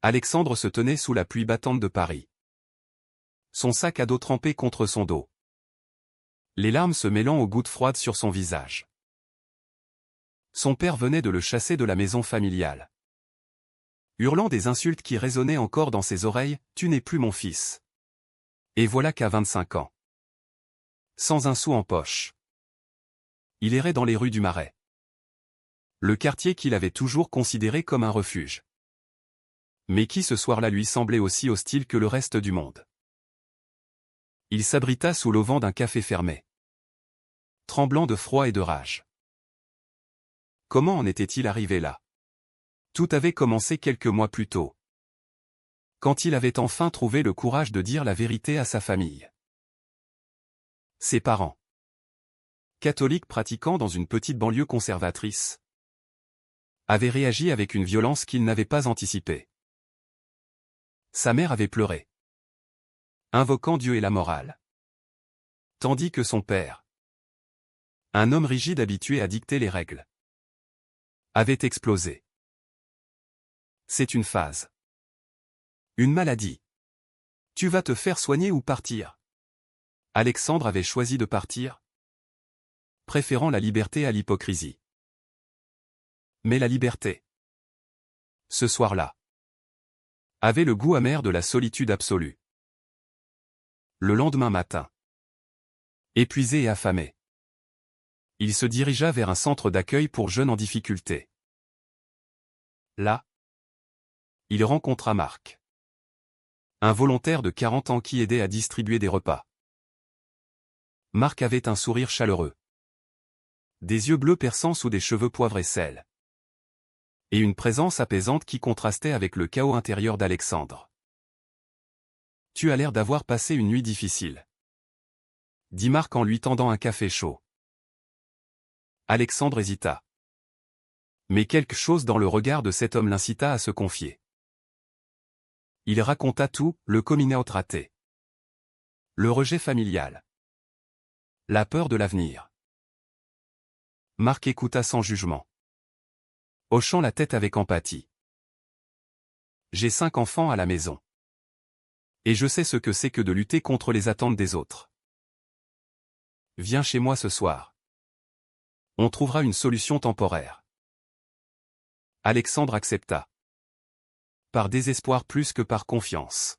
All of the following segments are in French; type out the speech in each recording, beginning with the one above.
Alexandre se tenait sous la pluie battante de Paris. Son sac à dos trempé contre son dos. Les larmes se mêlant aux gouttes froides sur son visage. Son père venait de le chasser de la maison familiale. Hurlant des insultes qui résonnaient encore dans ses oreilles, « Tu n'es plus mon fils ». Et voilà qu'à 25 ans. Sans un sou en poche. Il errait dans les rues du Marais. Le quartier qu'il avait toujours considéré comme un refuge. Mais qui ce soir-là lui semblait aussi hostile que le reste du monde. Il s'abrita sous l'auvent d'un café fermé. Tremblant de froid et de rage. Comment en était-il arrivé là? Tout avait commencé quelques mois plus tôt. Quand il avait enfin trouvé le courage de dire la vérité à sa famille. Ses parents. Catholiques pratiquant dans une petite banlieue conservatrice. Avaient réagi avec une violence qu'il n'avait pas anticipée. Sa mère avait pleuré. Invoquant Dieu et la morale. Tandis que son père, un homme rigide habitué à dicter les règles, avait explosé. C'est une phase. Une maladie. Tu vas te faire soigner ou partir. Alexandre avait choisi de partir, préférant la liberté à l'hypocrisie. Mais la liberté, ce soir-là, avait le goût amer de la solitude absolue. Le lendemain matin, épuisé et affamé, il se dirigea vers un centre d'accueil pour jeunes en difficulté. Là, il rencontra Marc. Un volontaire de 40 ans qui aidait à distribuer des repas. Marc avait un sourire chaleureux. Des yeux bleus perçants sous des cheveux poivre et sel. Et une présence apaisante qui contrastait avec le chaos intérieur d'Alexandre. « Tu as l'air d'avoir passé une nuit difficile. » dit Marc en lui tendant un café chaud. Alexandre hésita. Mais quelque chose dans le regard de cet homme l'incita à se confier. Il raconta tout, le coming out raté. Le rejet familial. La peur de l'avenir. Marc écouta sans jugement, hochant la tête avec empathie. J'ai 5 enfants à la maison. Et je sais ce que c'est que de lutter contre les attentes des autres. Viens chez moi ce soir. On trouvera une solution temporaire. Alexandre accepta. Par désespoir plus que par confiance.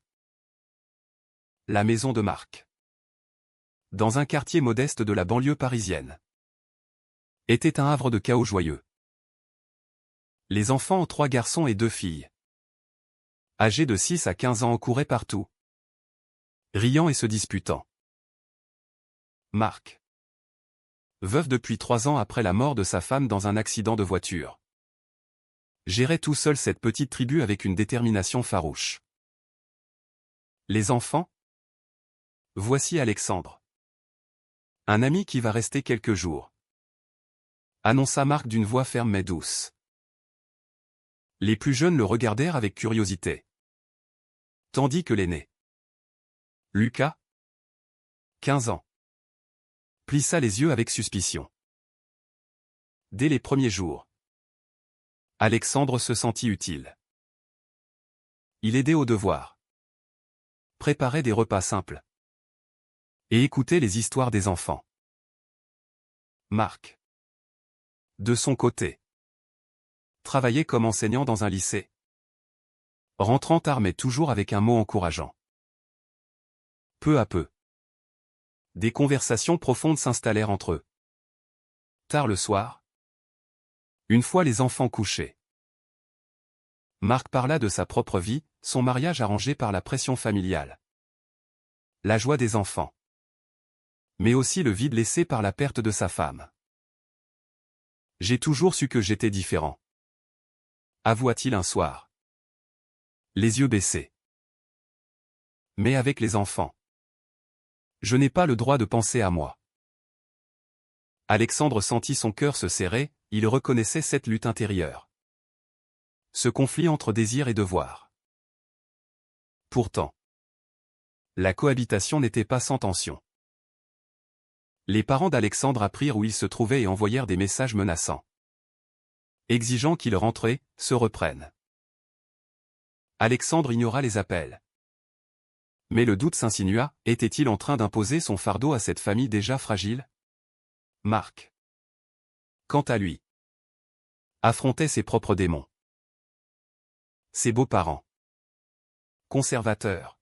La maison de Marc, dans un quartier modeste de la banlieue parisienne, était un havre de chaos joyeux. Les enfants, 3 garçons et 2 filles, âgés de 6 à 15 ans, couraient partout, riant et se disputant. Marc, veuf depuis 3 ans après la mort de sa femme dans un accident de voiture, gérait tout seul cette petite tribu avec une détermination farouche. Les enfants? Voici Alexandre. Un ami qui va rester quelques jours, annonça Marc d'une voix ferme mais douce. Les plus jeunes le regardèrent avec curiosité. Tandis que l'aîné, Lucas, 15 ans, plissa les yeux avec suspicion. Dès les premiers jours, Alexandre se sentit utile. Il aidait aux devoirs, préparait des repas simples et écoutait les histoires des enfants. Marc, de son côté, travaillait comme enseignant dans un lycée, rentrant tard mais toujours avec un mot encourageant. Peu à peu, des conversations profondes s'installèrent entre eux. Tard le soir, une fois les enfants couchés, Marc parla de sa propre vie, son mariage arrangé par la pression familiale, la joie des enfants, mais aussi le vide laissé par la perte de sa femme. J'ai toujours su que j'étais différent, avoua-t-il un soir, les yeux baissés. Mais avec les enfants, je n'ai pas le droit de penser à moi. Alexandre sentit son cœur se serrer, il reconnaissait cette lutte intérieure. Ce conflit entre désir et devoir. Pourtant, la cohabitation n'était pas sans tension. Les parents d'Alexandre apprirent où il se trouvait et envoyèrent des messages menaçants, exigeant qu'il rentre et se reprenne. Alexandre ignora les appels. Mais le doute s'insinua, était-il en train d'imposer son fardeau à cette famille déjà fragile? Marc, quant à lui, affrontait ses propres démons. Ses beaux-parents, conservateurs,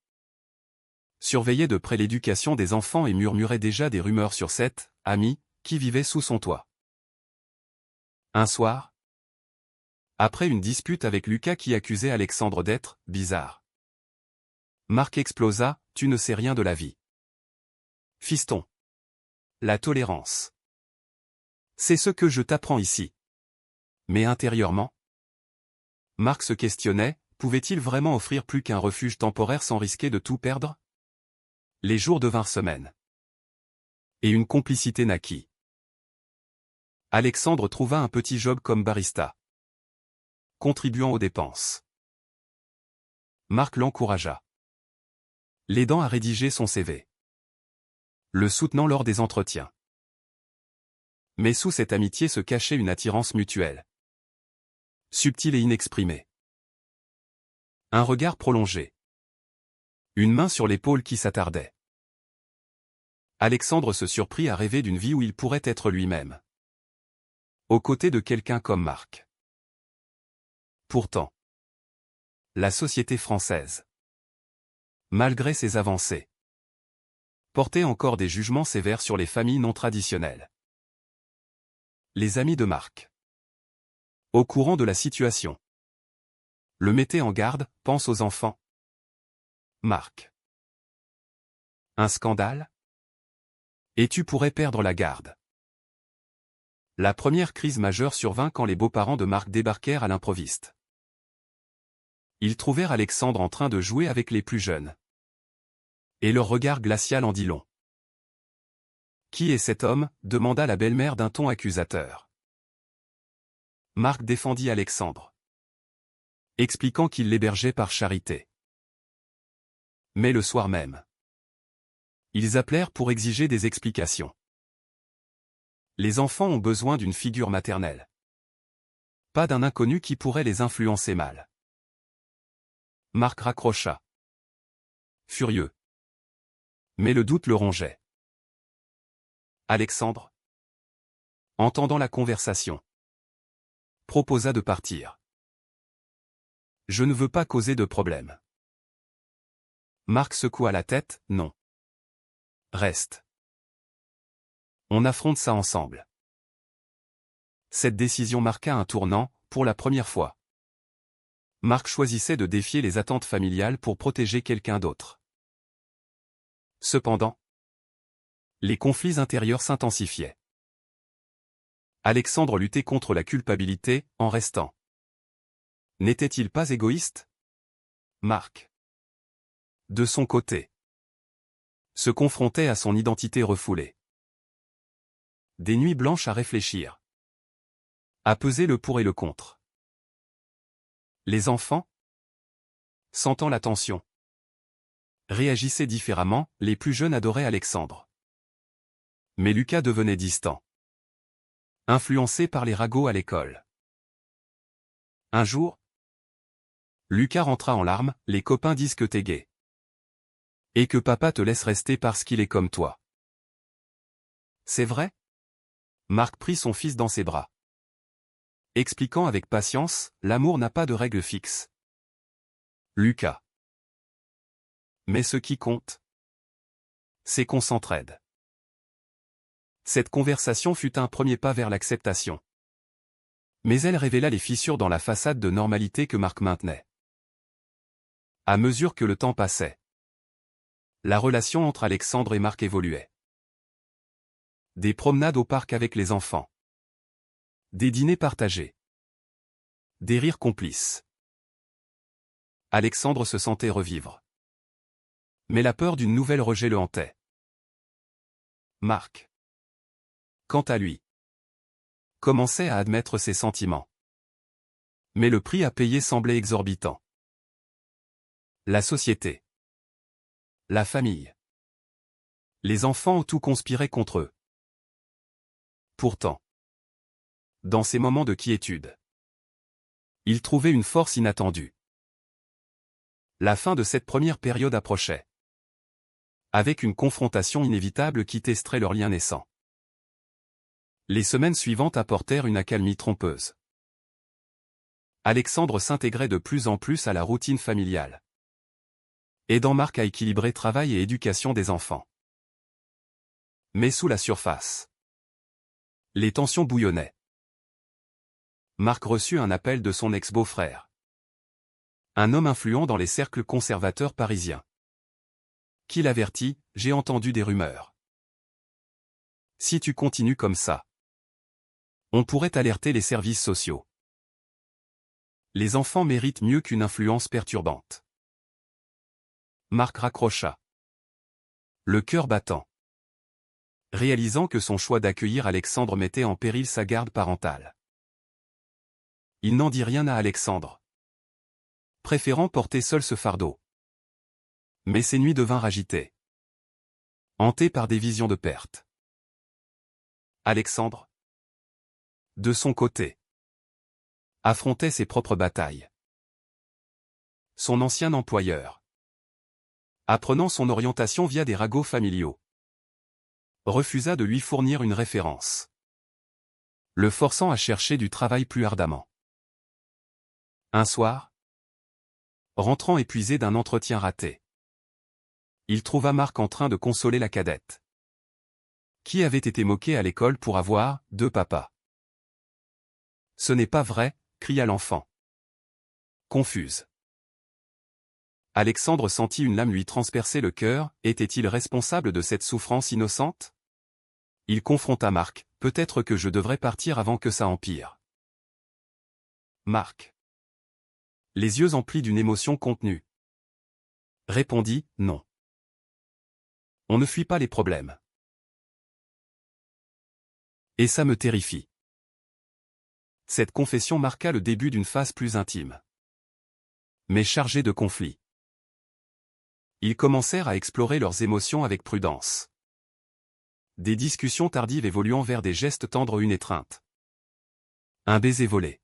surveillaient de près l'éducation des enfants et murmuraient déjà des rumeurs sur cette amie qui vivait sous son toit. Un soir, après une dispute avec Lucas qui accusait Alexandre d'être bizarre, Marc explosa, « Tu ne sais rien de la vie. Fiston. La tolérance. C'est ce que je t'apprends ici. » Mais intérieurement, Marc se questionnait, pouvait-il vraiment offrir plus qu'un refuge temporaire sans risquer de tout perdre? Les jours devinrent semaines. Et une complicité naquit. Alexandre trouva un petit job comme barista, contribuant aux dépenses. Marc l'encouragea, l'aidant à rédiger son CV, le soutenant lors des entretiens. Mais sous cette amitié se cachait une attirance mutuelle, subtile et inexprimée. Un regard prolongé. Une main sur l'épaule qui s'attardait. Alexandre se surprit à rêver d'une vie où il pourrait être lui-même, aux côtés de quelqu'un comme Marc. Pourtant, la société française, malgré ses avancées, portait encore des jugements sévères sur les familles non traditionnelles. Les amis de Marc, au courant de la situation, le mettaient en garde, pense aux enfants. Marc. Un scandale? Et tu pourrais perdre la garde. La première crise majeure survint quand les beaux-parents de Marc débarquèrent à l'improviste. Ils trouvèrent Alexandre en train de jouer avec les plus jeunes. Et leur regard glacial en dit long. « Qui est cet homme ?» demanda la belle-mère d'un ton accusateur. Marc défendit Alexandre, expliquant qu'il l'hébergeait par charité. Mais le soir même, ils appelèrent pour exiger des explications. Les enfants ont besoin d'une figure maternelle, pas d'un inconnu qui pourrait les influencer mal. Marc raccrocha, furieux. Mais le doute le rongeait. Alexandre, entendant la conversation, proposa de partir. « Je ne veux pas causer de problème. » Marc secoua la tête, « Non. Reste. On affronte ça ensemble. » Cette décision marqua un tournant, pour la première fois. Marc choisissait de défier les attentes familiales pour protéger quelqu'un d'autre. Cependant, les conflits intérieurs s'intensifiaient. Alexandre luttait contre la culpabilité, en restant. N'était-il pas égoïste? Marc, de son côté, se confrontait à son identité refoulée. Des nuits blanches à réfléchir, à peser le pour et le contre. Les enfants, sentant la tension, réagissaient différemment, les plus jeunes adoraient Alexandre. Mais Lucas devenait distant, influencé par les ragots à l'école. Un jour, Lucas rentra en larmes, « Les copains disent que t'es gay. Et que papa te laisse rester parce qu'il est comme toi. » C'est vrai? Marc prit son fils dans ses bras, expliquant avec patience, l'amour n'a pas de règle fixe. Lucas. Mais ce qui compte, c'est qu'on s'entraide. Cette conversation fut un premier pas vers l'acceptation. Mais elle révéla les fissures dans la façade de normalité que Marc maintenait. À mesure que le temps passait, la relation entre Alexandre et Marc évoluait. Des promenades au parc avec les enfants. Des dîners partagés. Des rires complices. Alexandre se sentait revivre. Mais la peur d'une nouvelle rejet le hantait. Marc, quant à lui, commençait à admettre ses sentiments. Mais le prix à payer semblait exorbitant. La société. La famille. Les enfants ont tout conspiré contre eux. Pourtant, dans ces moments de quiétude, il trouvait une force inattendue. La fin de cette première période approchait, avec une confrontation inévitable qui testerait leur lien naissant. Les semaines suivantes apportèrent une accalmie trompeuse. Alexandre s'intégrait de plus en plus à la routine familiale, aidant Marc à équilibrer travail et éducation des enfants. Mais sous la surface, les tensions bouillonnaient. Marc reçut un appel de son ex-beau-frère, un homme influent dans les cercles conservateurs parisiens, qui l'avertit, « J'ai entendu des rumeurs. Si tu continues comme ça, on pourrait alerter les services sociaux. Les enfants méritent mieux qu'une influence perturbante. » Marc raccrocha, le cœur battant, réalisant que son choix d'accueillir Alexandre mettait en péril sa garde parentale. Il n'en dit rien à Alexandre, préférant porter seul ce fardeau. Mais ses nuits devinrent agitées, hantées par des visions de perte. Alexandre, de son côté, affrontait ses propres batailles. Son ancien employeur, apprenant son orientation via des ragots familiaux, refusa de lui fournir une référence, le forçant à chercher du travail plus ardemment. Un soir, rentrant épuisé d'un entretien raté, il trouva Marc en train de consoler la cadette, qui avait été moquée à l'école pour avoir « deux papas ». « Ce n'est pas vrai », cria l'enfant, confuse. Alexandre sentit une lame lui transpercer le cœur, était-il responsable de cette souffrance innocente? Il confronta Marc, « Peut-être que je devrais partir avant que ça empire. » Marc, les yeux emplis d'une émotion contenue, répondit, « Non. On ne fuit pas les problèmes. Et ça me terrifie. » Cette confession marqua le début d'une phase plus intime, mais chargée de conflits. Ils commencèrent à explorer leurs émotions avec prudence. Des discussions tardives évoluant vers des gestes tendres, une étreinte, un baiser volé.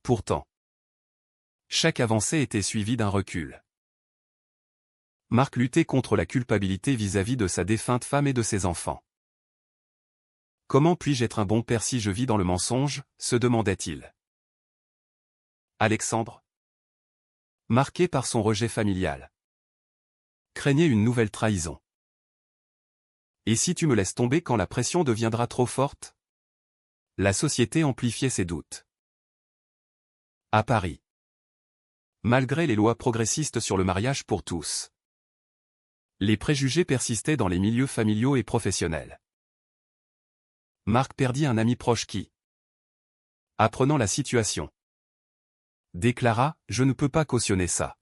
Pourtant, chaque avancée était suivie d'un recul. Marc luttait contre la culpabilité vis-à-vis de sa défunte femme et de ses enfants. « Comment puis-je être un bon père si je vis dans le mensonge ?» se demandait-il. Alexandre, marqué par son rejet familial, craignait une nouvelle trahison. « Et si tu me laisses tomber quand la pression deviendra trop forte ?» La société amplifiait ses doutes. À Paris, malgré les lois progressistes sur le mariage pour tous, les préjugés persistaient dans les milieux familiaux et professionnels. Marc perdit un ami proche qui, apprenant la situation, déclara « Je ne peux pas cautionner ça.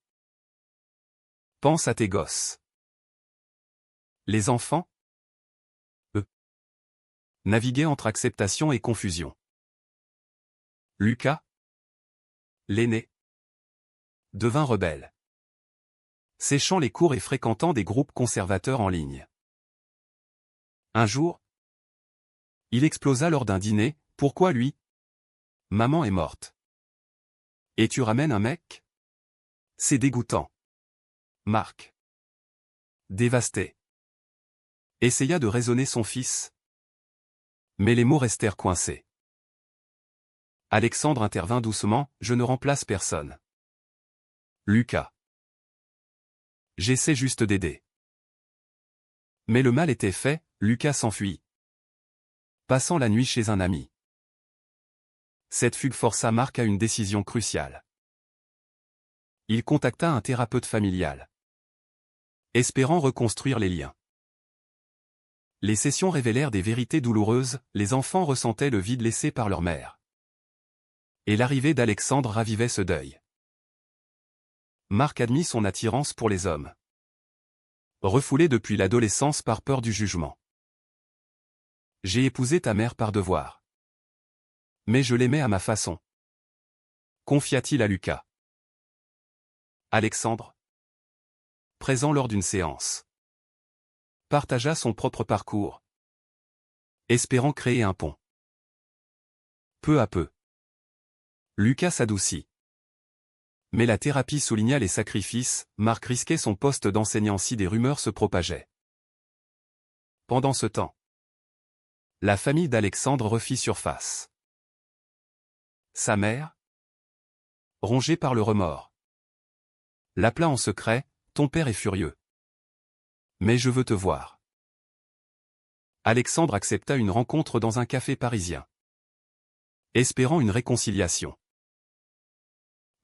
Pense à tes gosses. » Les enfants, eux, naviguaient entre acceptation et confusion. Lucas, l'aîné, devint rebelle, séchant les cours et fréquentant des groupes conservateurs en ligne. Un jour, il explosa lors d'un dîner, « Pourquoi lui? Maman est morte. Et tu ramènes un mec? C'est dégoûtant. » Marc, dévasté, essaya de raisonner son fils, mais les mots restèrent coincés. Alexandre intervint doucement, « Je ne remplace personne. Lucas. J'essaie juste d'aider. » Mais le mal était fait, Lucas s'enfuit, passant la nuit chez un ami. Cette fugue força Marc à une décision cruciale. Il contacta un thérapeute familial, espérant reconstruire les liens. Les sessions révélèrent des vérités douloureuses, les enfants ressentaient le vide laissé par leur mère. Et l'arrivée d'Alexandre ravivait ce deuil. Marc admit son attirance pour les hommes, refoulé depuis l'adolescence par peur du jugement. « J'ai épousé ta mère par devoir. Mais je l'aimais à ma façon. » confia-t-il à Lucas. Alexandre, présent lors d'une séance, partagea son propre parcours, espérant créer un pont. Peu à peu, Lucas s'adoucit, Mais la thérapie souligna les sacrifices, Marc risquait son poste d'enseignant si des rumeurs se propageaient. Pendant ce temps, la famille d'Alexandre refit surface. Sa mère, rongée par le remords, l'appela en secret, « Ton père est furieux. Mais je veux te voir. » Alexandre accepta une rencontre dans un café parisien, espérant une réconciliation.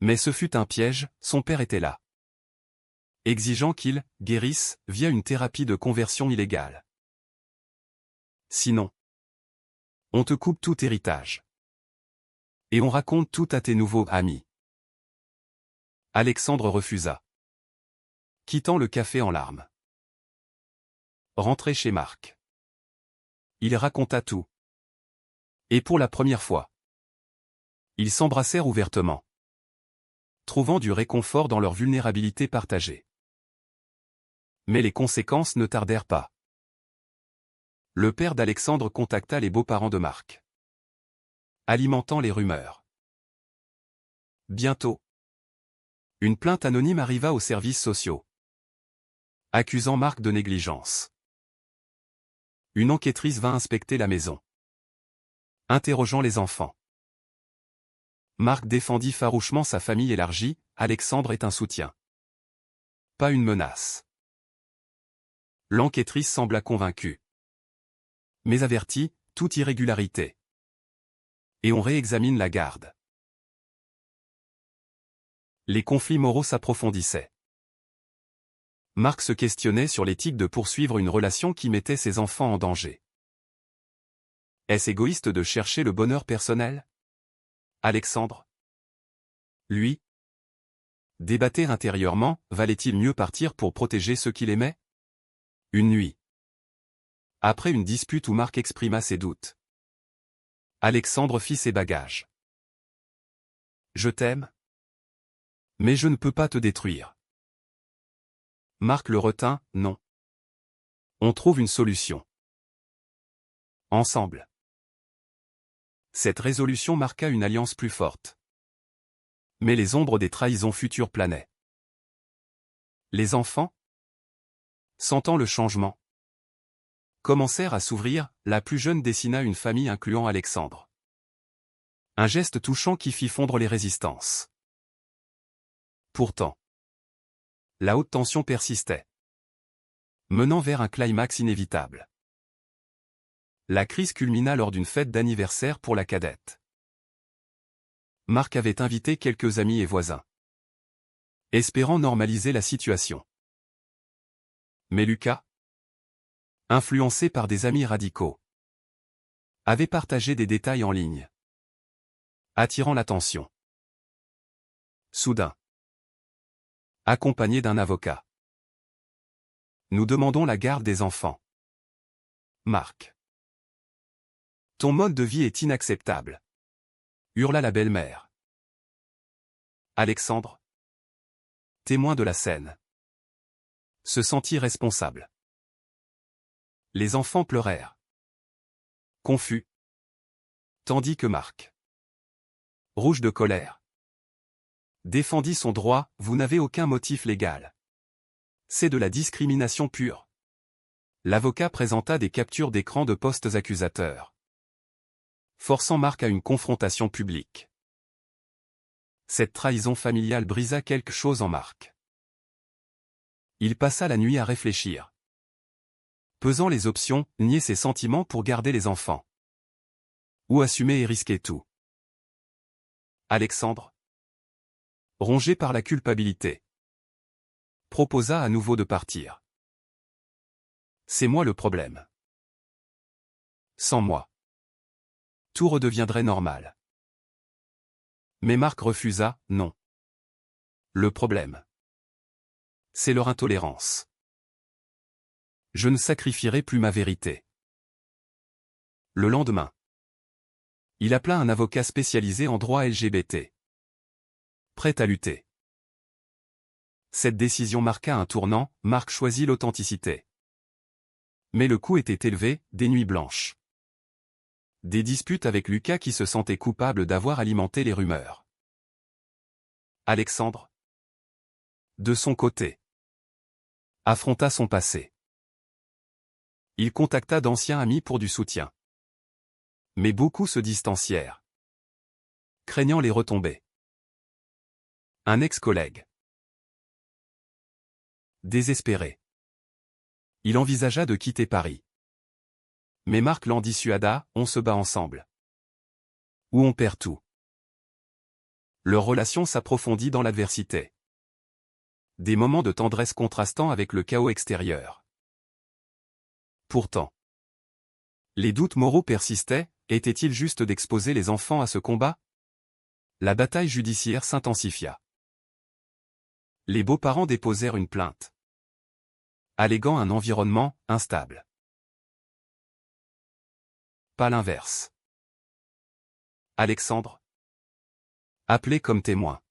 Mais ce fut un piège, son père était là, exigeant qu'il guérisse via une thérapie de conversion illégale. Sinon, on te coupe tout héritage. Et on raconte tout à tes nouveaux amis. Alexandre refusa, quittant le café en larmes. Rentré chez Marc, il raconta tout. Et pour la première fois, ils s'embrassèrent ouvertement, trouvant du réconfort dans leur vulnérabilité partagée. Mais les conséquences ne tardèrent pas. Le père d'Alexandre contacta les beaux-parents de Marc, alimentant les rumeurs. Bientôt, une plainte anonyme arriva aux services sociaux, accusant Marc de négligence. Une enquêtrice vint inspecter la maison, interrogeant les enfants. Marc défendit farouchement sa famille élargie, Alexandre est un soutien, pas une menace. L'enquêtrice sembla convaincue, mais avertit, toute irrégularité. Et on réexamine la garde. Les conflits moraux s'approfondissaient. Marc se questionnait sur l'éthique de poursuivre une relation qui mettait ses enfants en danger. Est-ce égoïste de chercher le bonheur personnel? Alexandre, lui, débattait intérieurement, valait-il mieux partir pour protéger ceux qu'il aimait? Une nuit, après une dispute où Marc exprima ses doutes, Alexandre fit ses bagages. Je t'aime, mais je ne peux pas te détruire. Marc le retint, non. On trouve une solution. Ensemble. Cette résolution marqua une alliance plus forte. Mais les ombres des trahisons futures planaient. Les enfants, sentant le changement, commencèrent à s'ouvrir, la plus jeune dessina une famille incluant Alexandre. Un geste touchant qui fit fondre les résistances. Pourtant, la haute tension persistait, menant vers un climax inévitable. La crise culmina lors d'une fête d'anniversaire pour la cadette. Marc avait invité quelques amis et voisins, espérant normaliser la situation. Mais Lucas, influencé par des amis radicaux, avait partagé des détails en ligne, attirant l'attention. Soudain, accompagné d'un avocat, nous demandons la garde des enfants. Marc, ton mode de vie est inacceptable, hurla la belle-mère. Alexandre, témoin de la scène, se sentit responsable. Les enfants pleurèrent, confus, tandis que Marc, rouge de colère, défendit son droit, vous n'avez aucun motif légal. C'est de la discrimination pure. L'avocat présenta des captures d'écran de postes accusateurs, forçant Marc à une confrontation publique. Cette trahison familiale brisa quelque chose en Marc. Il passa la nuit à réfléchir, pesant les options, nier ses sentiments pour garder les enfants, ou assumer et risquer tout. Alexandre, rongé par la culpabilité, proposa à nouveau de partir. C'est moi le problème. Sans moi, tout redeviendrait normal. Mais Marc refusa, non. Le problème, c'est leur intolérance. Je ne sacrifierai plus ma vérité. Le lendemain, il appela un avocat spécialisé en droit LGBT, prêt à lutter. Cette décision marqua un tournant, Marc choisit l'authenticité. Mais le coût était élevé, des nuits blanches. Des disputes avec Lucas qui se sentait coupable d'avoir alimenté les rumeurs. Alexandre, De son côté, affronta son passé. Il contacta d'anciens amis pour du soutien. Mais beaucoup se distancièrent, craignant les retombées. Un ex-collègue. Désespéré, il envisagea de quitter Paris. Mais Marc l'en dissuada, on se bat ensemble. Ou on perd tout. Leur relation s'approfondit dans l'adversité. Des moments de tendresse contrastant avec le chaos extérieur. Pourtant, les doutes moraux persistaient, était-il juste d'exposer les enfants à ce combat? La bataille judiciaire s'intensifia. Les beaux-parents déposèrent une plainte, alléguant un environnement instable. Pas l'inverse. Alexandre, appelé comme témoin,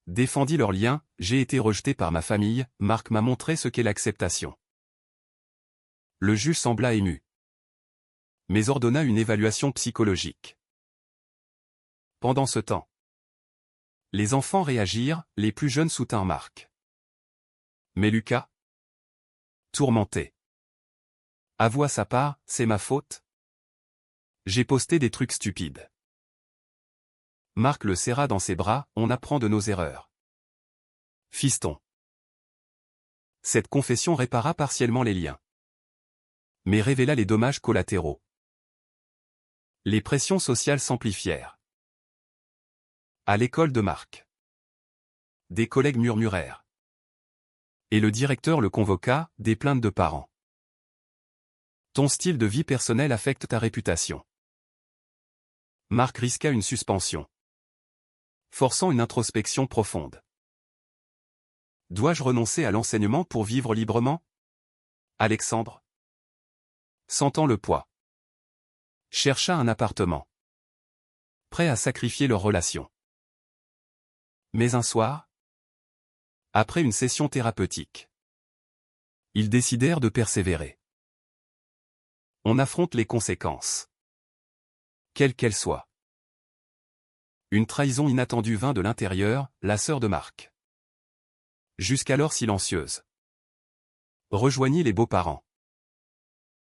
défendit leur lien. J'ai été rejeté par ma famille, Marc m'a montré ce qu'est l'acceptation. Le juge sembla ému, mais ordonna une évaluation psychologique. Pendant ce temps, les enfants réagirent, les plus jeunes soutinrent Marc. Mais Lucas, tourmenté, avoua sa part, c'est ma faute. J'ai posté des trucs stupides. Marc le serra dans ses bras, on apprend de nos erreurs. Fiston. Cette confession répara partiellement les liens, mais révéla les dommages collatéraux. Les pressions sociales s'amplifièrent. À l'école de Marc, des collègues murmurèrent. Et le directeur le convoqua, des plaintes de parents. Ton style de vie personnel affecte ta réputation. Marc risqua une suspension, forçant une introspection profonde. Dois-je renoncer à l'enseignement pour vivre librement? Alexandre, sentant le poids, chercha un appartement, prêt à sacrifier leur relation. Mais un soir, après une session thérapeutique, ils décidèrent de persévérer. On affronte les conséquences, quelles qu'elles soient. Une trahison inattendue vint de l'intérieur, la sœur de Marc, jusqu'alors silencieuse, rejoignit les beaux-parents,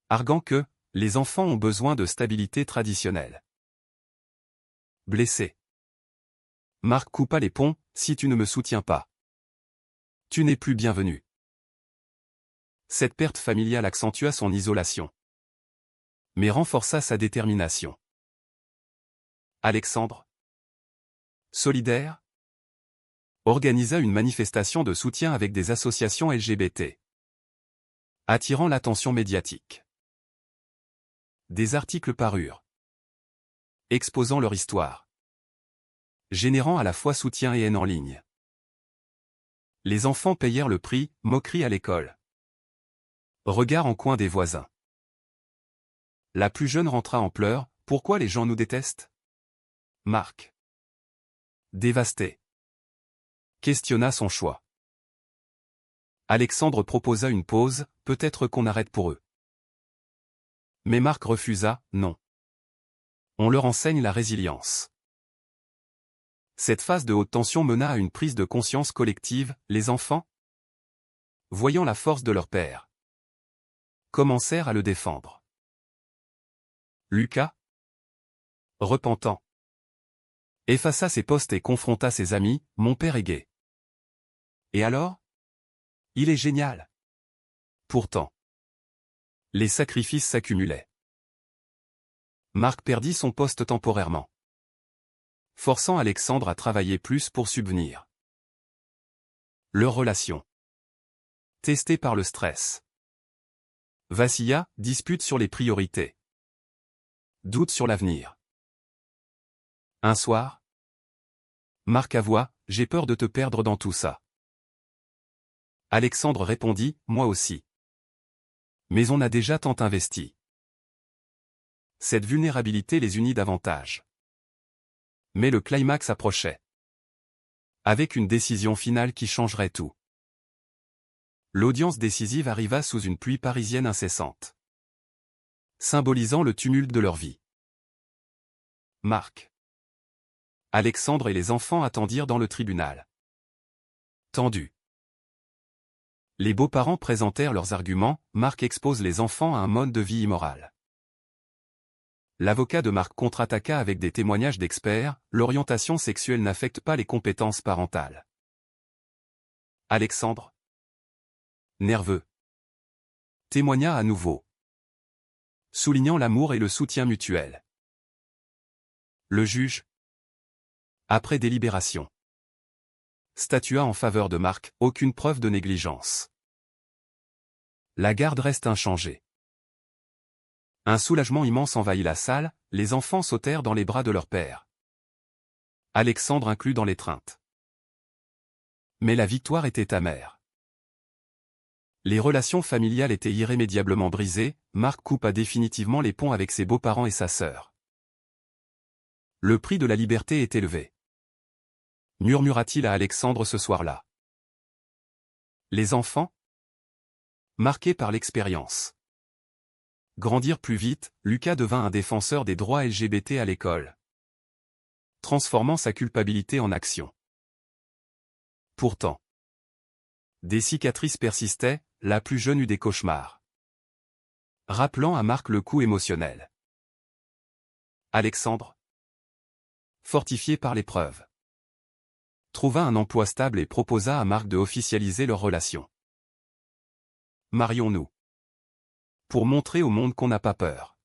arguant que les enfants ont besoin de stabilité traditionnelle. Blessé, Marc coupa les ponts, si tu ne me soutiens pas, tu n'es plus bienvenu. Cette perte familiale accentua son isolation, mais renforça sa détermination. Alexandre, solidaire, organisa une manifestation de soutien avec des associations LGBT, attirant l'attention médiatique. Des articles parurent, exposant leur histoire, générant à la fois soutien et haine en ligne. Les enfants payèrent le prix, moquerie à l'école, regard en coin des voisins. La plus jeune rentra en pleurs, pourquoi les gens nous détestent? Marc, dévasté, questionna son choix. Alexandre proposa une pause, peut-être qu'on arrête pour eux. Mais Marc refusa, non. On leur enseigne la résilience. Cette phase de haute tension mena à une prise de conscience collective, les enfants, voyant la force de leur père, commencèrent à le défendre. Lucas, repentant, effaça ses posts et confronta ses amis, mon père est gay. Et alors? Il est génial. Pourtant, les sacrifices s'accumulaient. Marc perdit son poste temporairement, forçant Alexandre à travailler plus pour subvenir. Leur relation, testée par le stress, vacilla, dispute sur les priorités, doute sur l'avenir. Un soir, Marc avoua, j'ai peur de te perdre dans tout ça. Alexandre répondit, moi aussi. Mais on a déjà tant investi. Cette vulnérabilité les unit davantage. Mais le climax approchait, avec une décision finale qui changerait tout. L'audience décisive arriva sous une pluie parisienne incessante, symbolisant le tumulte de leur vie. Marc, Alexandre et les enfants attendirent dans le tribunal. Tendu. Les beaux-parents présentèrent leurs arguments, Marc expose les enfants à un mode de vie immoral. L'avocat de Marc contre-attaqua avec des témoignages d'experts, l'orientation sexuelle n'affecte pas les compétences parentales. Alexandre, nerveux, témoigna à nouveau, soulignant l'amour et le soutien mutuel. Le juge, après délibération, statua en faveur de Marc, aucune preuve de négligence. La garde reste inchangée. Un soulagement immense envahit la salle, les enfants sautèrent dans les bras de leur père. Alexandre inclus dans l'étreinte. Mais la victoire était amère. Les relations familiales étaient irrémédiablement brisées, Marc coupa définitivement les ponts avec ses beaux-parents et sa sœur. Le prix de la liberté est élevé, murmura-t-il à Alexandre ce soir-là. Les enfants, marqués par l'expérience, grandirent plus vite, Lucas devint un défenseur des droits LGBT à l'école, transformant sa culpabilité en action. Pourtant, des cicatrices persistaient, la plus jeune eut des cauchemars, rappelant à Marc le coup émotionnel. Alexandre, fortifié par l'épreuve, trouva un emploi stable et proposa à Marc de officialiser leur relation. Marions-nous. Pour montrer au monde qu'on n'a pas peur.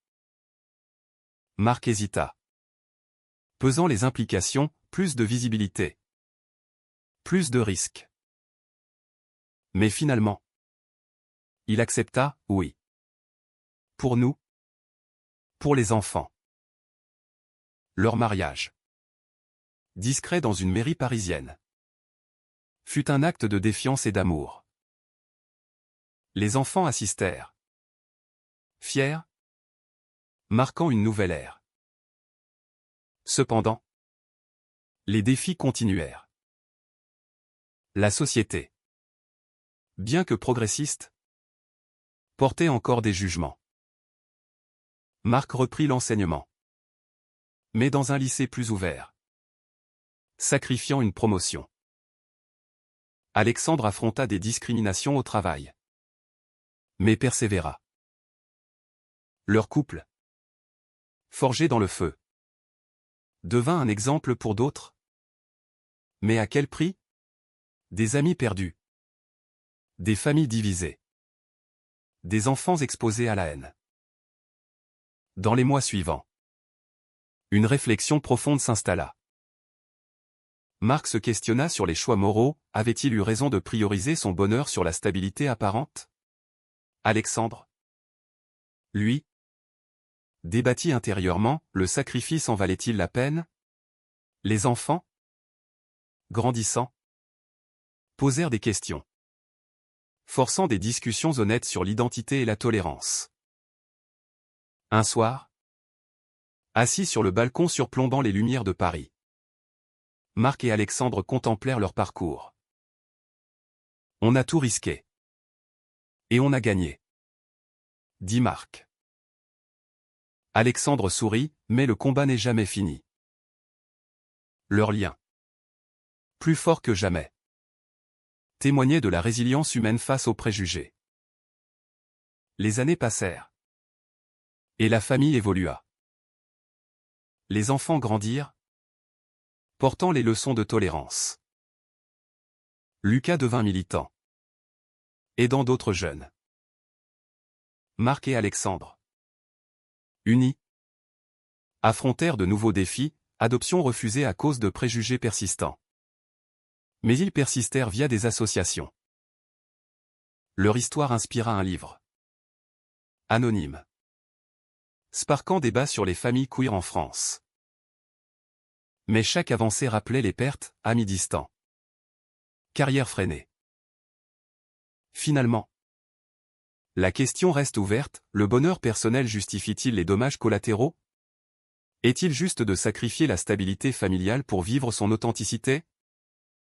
Marc hésita. Pesant les implications, plus de visibilité. Plus de risques. Mais finalement, il accepta, oui. Pour nous. Pour les enfants. Leur mariage, discret dans une mairie parisienne, fut un acte de défiance et d'amour. Les enfants assistèrent, fiers, marquant une nouvelle ère. Cependant, les défis continuèrent. La société, bien que progressiste, portait encore des jugements. Marc reprit l'enseignement, mais dans un lycée plus ouvert, sacrifiant une promotion. Alexandre affronta des discriminations au travail, mais persévéra. Leur couple, forgé dans le feu, devint un exemple pour d'autres. Mais à quel prix? Des amis perdus, des familles divisées, des enfants exposés à la haine. Dans les mois suivants, une réflexion profonde s'installa. Marc se questionna sur les choix moraux, avait-il eu raison de prioriser son bonheur sur la stabilité apparente? Alexandre, lui, débattit intérieurement, le sacrifice en valait-il la peine? Les enfants, grandissant, posèrent des questions, forçant des discussions honnêtes sur l'identité et la tolérance. Un soir, assis sur le balcon surplombant les lumières de Paris, Marc et Alexandre contemplèrent leur parcours. On a tout risqué. Et on a gagné, dit Marc. Alexandre sourit, mais le combat n'est jamais fini. Leur lien, plus fort que jamais, témoignait de la résilience humaine face aux préjugés. Les années passèrent. Et la famille évolua. Les enfants grandirent, portant les leçons de tolérance. Lucas devint militant, aidant d'autres jeunes. Marc et Alexandre, unis, affrontèrent de nouveaux défis, adoption refusée à cause de préjugés persistants. Mais ils persistèrent via des associations. Leur histoire inspira un livre. Anonyme. Sparkant débat sur les familles queer en France. Mais chaque avancée rappelait les pertes, amis distants. Carrière freinée. Finalement, la question reste ouverte, le bonheur personnel justifie-t-il les dommages collatéraux? Est-il juste de sacrifier la stabilité familiale pour vivre son authenticité?